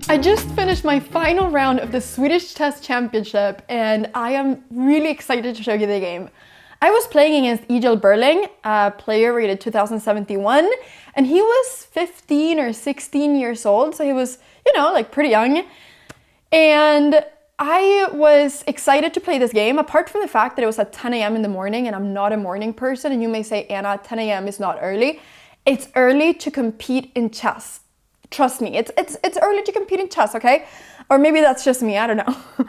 I just finished my final round of the Swedish Chess Championship and I am really excited to show you the game. I was playing against Egil Berling, a player rated 2071, and he was 15 or 16 years old, so he was, like pretty young. And I was excited to play this game, apart from the fact that it was at 10 a.m. in the morning and I'm not a morning person, and you may say, Anna, 10 a.m. is not early. It's early to compete in chess. Trust me, it's early to compete in chess, okay? Or maybe that's just me, I don't know.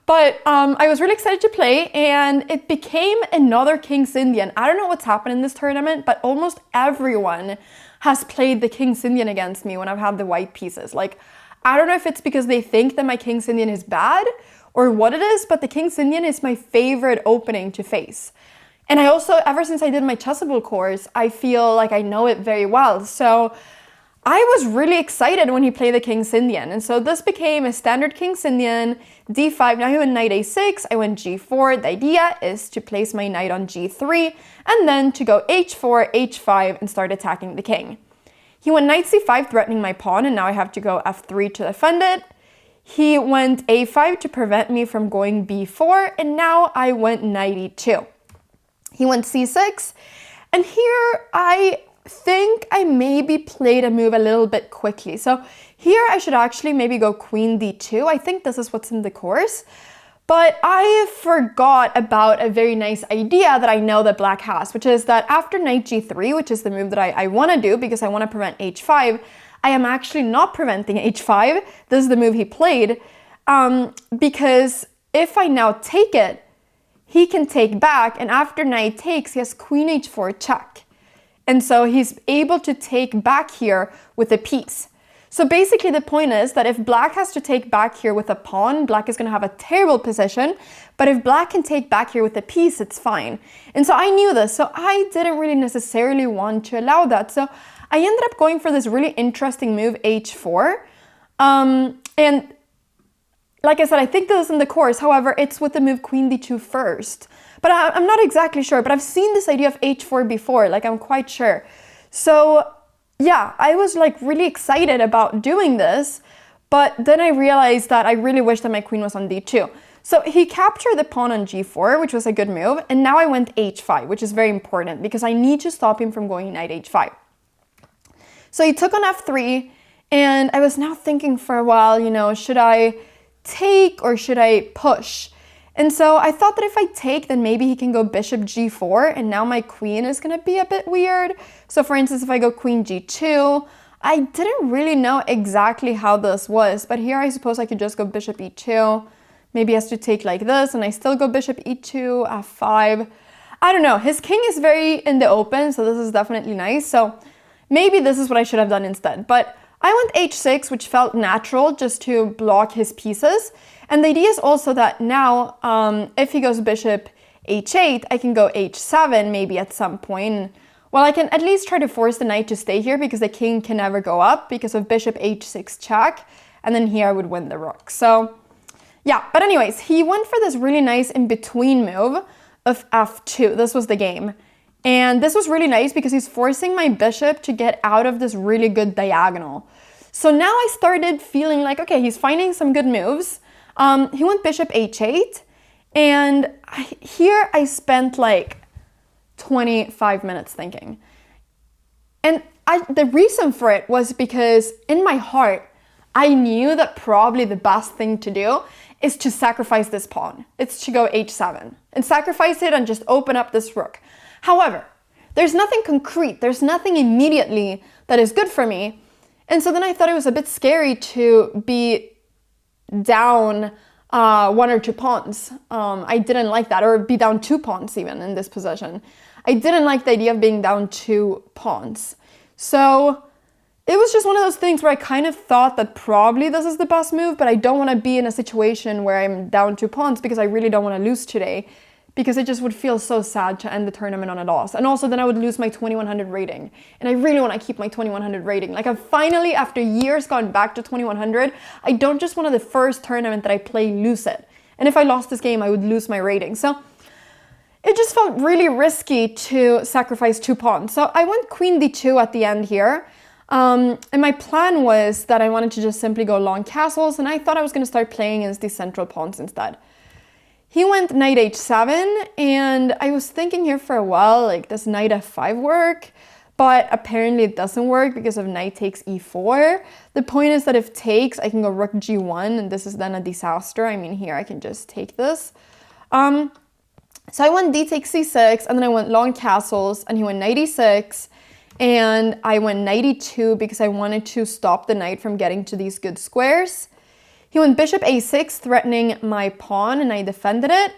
But I was really excited to play and it became another King's Indian. I don't know what's happened in this tournament, but almost everyone has played the King's Indian against me when I've had the white pieces. Like, I don't know if it's because they think that my King's Indian is bad or what it is, but the King's Indian is my favorite opening to face. And I also, ever since I did my Chessable course, I feel like I know it very well. So I was really excited when he played the King's Indian. And so this became a standard King's Indian, d5. Now he went knight a6, I went g4. The idea is to place my knight on g3 and then to go h4, h5 and start attacking the king. He went knight c5, threatening my pawn, and now I have to go f3 to defend it. He went a5 to prevent me from going b4, and now I went knight e2. He went c6, and here I think I maybe played a move a little bit quickly. So here I should actually maybe go queen d2. I think this is what's in the course. But I forgot about a very nice idea that I know that black has, which is that after knight g3, which is the move that I want to do because I want to prevent h5, I am actually not preventing h5. This is the move he played because if I now take it, he can take back, and after knight takes, he has queen h4 check. And so he's able to take back here with a piece. So basically the point is that if black has to take back here with a pawn, black is going to have a terrible position. But if black can take back here with a piece, it's fine. And so I knew this, so I didn't really necessarily want to allow that. So I ended up going for this really interesting move, h4. And like I said, I think this is in the course. However, it's with the move queen d2 first. But I'm not exactly sure, but I've seen this idea of h4 before, like I'm quite sure. So yeah, I was like really excited about doing this, but then I realized that I really wish that my queen was on d2. So he captured the pawn on g4, which was a good move, and now I went h5, which is very important because I need to stop him from going knight h5. So he took on f3, and I was now thinking for a while, should I take or should I push? And so I thought that if I take, then maybe he can go bishop g4, and now my queen is going to be a bit weird. So for instance, if I go queen g2, I didn't really know exactly how this was, but here I suppose I could just go bishop e2. Maybe he has to take like this, and I still go bishop e2, f5. I don't know. His king is very in the open, so this is definitely nice. So maybe this is what I should have done instead. But I went h6, which felt natural just to block his pieces. And the idea is also that now, if he goes bishop h8, I can go h7 maybe at some point. Well, I can at least try to force the knight to stay here because the king can never go up because of bishop h6 check. And then here I would win the rook. So yeah, but anyways, he went for this really nice in-between move of f2. This was the game. And this was really nice because he's forcing my bishop to get out of this really good diagonal. So now I started feeling like, okay, he's finding some good moves. He went bishop h8, and here I spent like 25 minutes thinking. And the reason for it was because in my heart, I knew that probably the best thing to do is to sacrifice this pawn. It's to go h7 and sacrifice it and just open up this rook. However, there's nothing concrete. There's nothing immediately that is good for me. And so then I thought it was a bit scary to be down 1 or 2 pawns. I didn't like that, or be down 2 pawns even in this position. I didn't like the idea of being down 2 pawns. So it was just one of those things where I kind of thought that probably this is the best move, but I don't want to be in a situation where I'm down 2 pawns because I really don't want to lose today, because it just would feel so sad to end the tournament on a loss. And also then I would lose my 2100 rating. And I really want to keep my 2100 rating. Like, I've finally, after years, gone back to 2100. I don't just want to the first tournament that I play lose it. And if I lost this game, I would lose my rating. So it just felt really risky to sacrifice 2 pawns. So I went queen d2 at the end here. And my plan was that I wanted to just simply go long castles, and I thought I was going to start playing against these central pawns instead. He went knight h7, and I was thinking here for a while, like, does knight f5 work? But apparently it doesn't work because of knight takes e4. The point is that if takes, I can go rook g1, and this is then a disaster. I mean, here I can just take this. So I went d takes c6, and then I went long castles, and he went knight e6, and I went knight e2 because I wanted to stop the knight from getting to these good squares. He went bishop a6, threatening my pawn, and I defended it.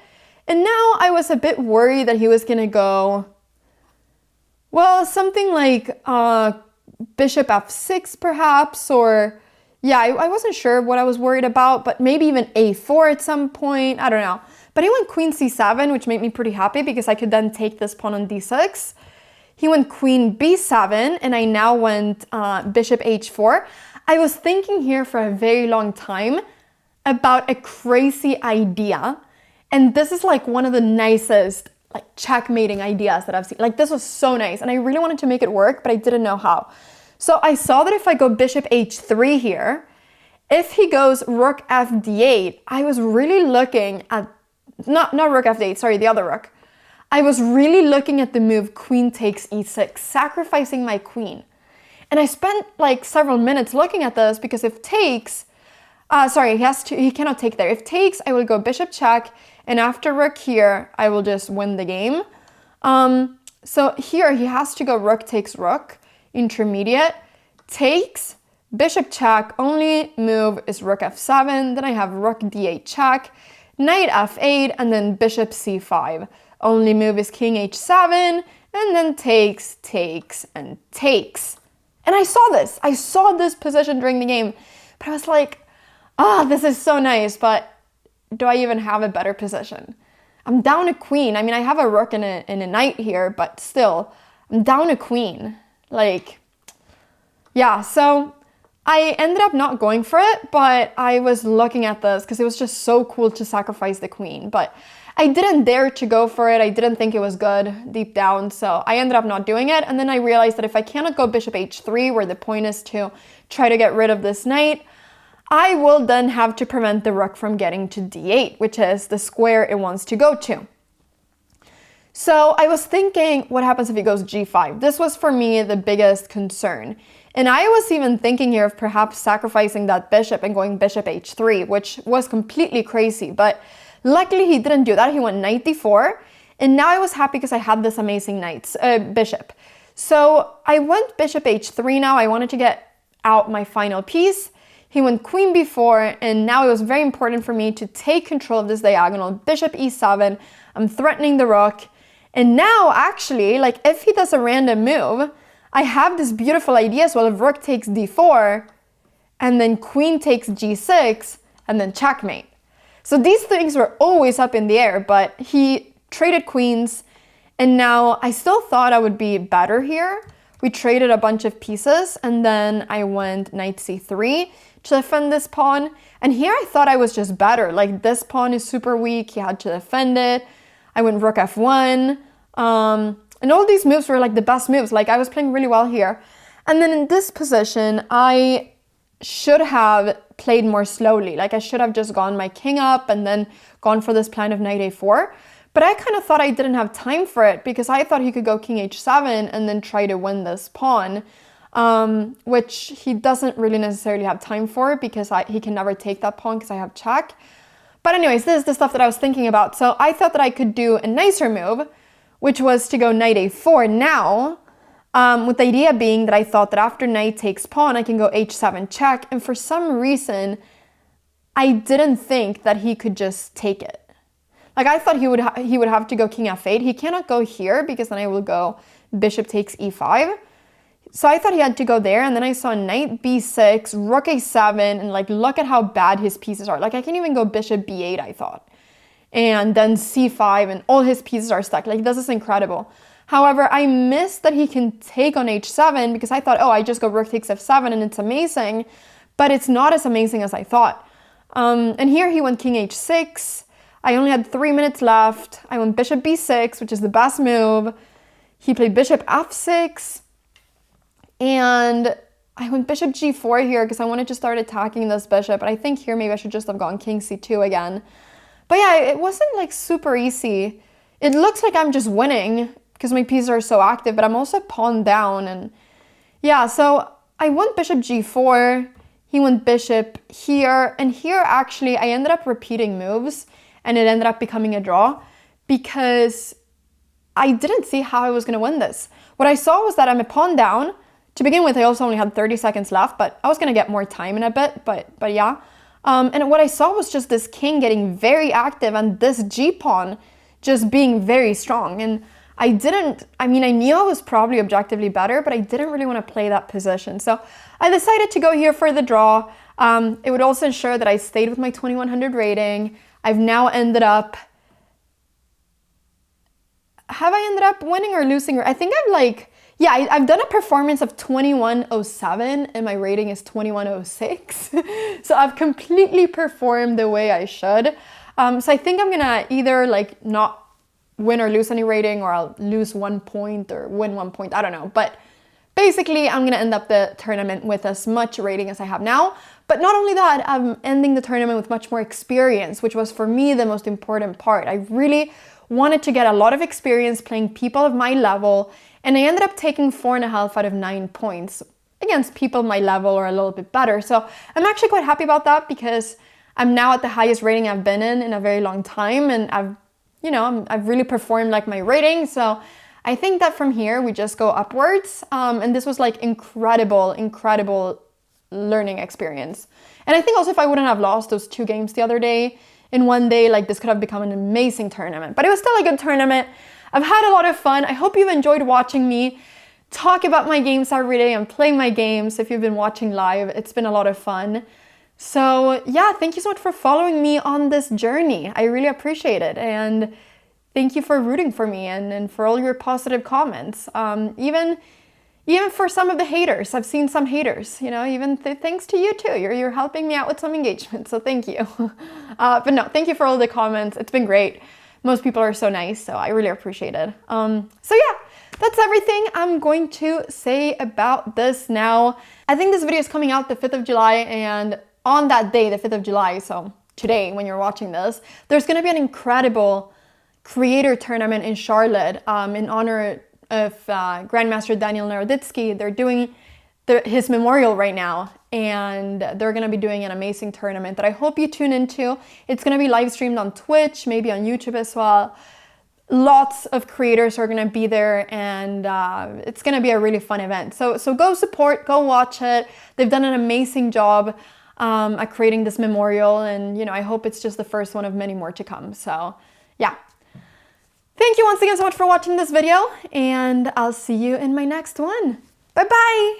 And now I was a bit worried that he was going to go, well, something like bishop f6 perhaps, or yeah, I wasn't sure what I was worried about, but maybe even a4 at some point, I don't know. But he went queen c7, which made me pretty happy because I could then take this pawn on d6. He went queen b7, and I now went bishop h4. I was thinking here for a very long time about a crazy idea, and this is like one of the nicest like checkmating ideas that I've seen. Like, this was so nice, and I really wanted to make it work, but I didn't know how. So I saw that if I go bishop h3 here, if he goes rook f d8, I was really looking at, not rook f d8, sorry, the other rook. I was really looking at the move queen takes e6, sacrificing my queen. And I spent like several minutes looking at this because if takes, he cannot take there. If takes, I will go bishop check, and after rook here, I will just win the game. So here he has to go rook takes rook, intermediate, takes, bishop check, only move is rook f7, then I have rook d8 check, knight f8, and then bishop c5. Only move is king h7, and then takes, takes, and takes. And I saw this position during the game, but I was like, this is so nice, but do I even have a better position? I'm down a queen. I mean, I have a rook and a knight here, but still, I'm down a queen. Like, yeah, so I ended up not going for it, but I was looking at this because it was just so cool to sacrifice the queen, but I didn't dare to go for it. I didn't think it was good deep down, so I ended up not doing it. And then I realized that if I cannot go bishop h3, where the point is to try to get rid of this knight, I will then have to prevent the rook from getting to d8, which is the square it wants to go to. So I was thinking, what happens if he goes g5? This was for me the biggest concern. And I was even thinking here of perhaps sacrificing that bishop and going bishop h3, which was completely crazy, but luckily he didn't do that. He went knight d4, and now I was happy because I had this amazing bishop. So I went bishop h3 now. I wanted to get out my final piece. He went queen b4, and now it was very important for me to take control of this diagonal. Bishop e7, I'm threatening the rook. And now, actually, like, if he does a random move, I have this beautiful idea as well. If rook takes d4, and then queen takes g6, and then checkmate. So these things were always up in the air, but he traded queens, and now I still thought I would be better here. We traded a bunch of pieces, and then I went knight c3 to defend this pawn. And here I thought I was just better. Like, this pawn is super weak. He had to defend it. I went rook f1. And all these moves were like the best moves. Like, I was playing really well here. And then in this position, I should have played more slowly. Like, I should have just gone my king up and then gone for this plan of knight a4. But I kind of thought I didn't have time for it because I thought he could go king h7 and then try to win this pawn, which he doesn't really necessarily have time for because he can never take that pawn because I have check. But anyways, this is the stuff that I was thinking about. So I thought that I could do a nicer move, which was to go knight a4 now, with the idea being that I thought that after knight takes pawn, I can go h7 check. And for some reason, I didn't think that he could just take it. Like, I thought he would have to go king f8. He cannot go here because then I will go bishop takes e5. So I thought he had to go there, and then I saw knight b6, rook a7, and like, look at how bad his pieces are. Like, I can even go bishop b8, I thought. And then c5, and all his pieces are stuck. Like, this is incredible. However, I missed that he can take on h7 because I thought, oh, I just go rook takes f7 and it's amazing. But it's not as amazing as I thought. And here he went king h6. I only had 3 minutes left. I went bishop b6, which is the best move. He played bishop f6. And I went bishop g4 here because I wanted to start attacking this bishop. But I think here maybe I should just have gone king c2 again. But yeah, it wasn't like super easy. It looks like I'm just winning because my pieces are so active, but I'm also pawn down. And yeah, so I went bishop g4. He went bishop here. And here actually I ended up repeating moves and it ended up becoming a draw because I didn't see how I was going to win this. What I saw was that I'm a pawn down. To begin with, I also only had 30 seconds left, but I was going to get more time in a bit, but yeah. And what I saw was just this king getting very active and this g-pawn just being very strong. And I knew I was probably objectively better, but I didn't really want to play that position. So I decided to go here for the draw. It would also ensure that I stayed with my 2100 rating. I've now ended up... Have I ended up winning or losing? I think I've done a performance of 2107 and my rating is 2106. So I've completely performed the way I should. So I think I'm gonna either like not win or lose any rating, or I'll lose 1 point or win 1 point. I don't know. But basically, I'm gonna end up the tournament with as much rating as I have now. But not only that, I'm ending the tournament with much more experience, which was for me the most important part. I really wanted to get a lot of experience playing people of my level, and I ended up taking 4.5 out of 9 points against people of my level or a little bit better. So I'm actually quite happy about that because I'm now at the highest rating I've been in a very long time, and I've really performed like my rating. So I think that from here we just go upwards, and this was like incredible learning experience. And I think also if I wouldn't have lost those 2 games the other day, in one day, like this could have become an amazing tournament. But it was still a good tournament. I've had a lot of fun. I hope you've enjoyed watching me talk about my games every day and play my games. If you've been watching live, it's been a lot of fun. So yeah, thank you so much for following me on this journey. I really appreciate it. And thank you for rooting for me and for all your positive comments. Even for some of the haters, I've seen some haters, even thanks to you too. You're helping me out with some engagement, so thank you. But no, thank you for all the comments. It's been great. Most people are so nice, so I really appreciate it. So yeah, that's everything I'm going to say about this now. I think this video is coming out the 5th of July, and on that day, the 5th of July, so today when you're watching this, there's going to be an incredible creator tournament in Charlotte in honor of Grandmaster Daniel Naroditsky. They're doing his memorial right now, and they're going to be doing an amazing tournament that I hope you tune into. It's going to be live streamed on Twitch, maybe on YouTube as well. Lots of creators are going to be there, and it's going to be a really fun event. So go support, go watch it. They've done an amazing job at creating this memorial, and I hope it's just the first one of many more to come. So yeah. Thank you once again so much for watching this video, and I'll see you in my next one. Bye-bye!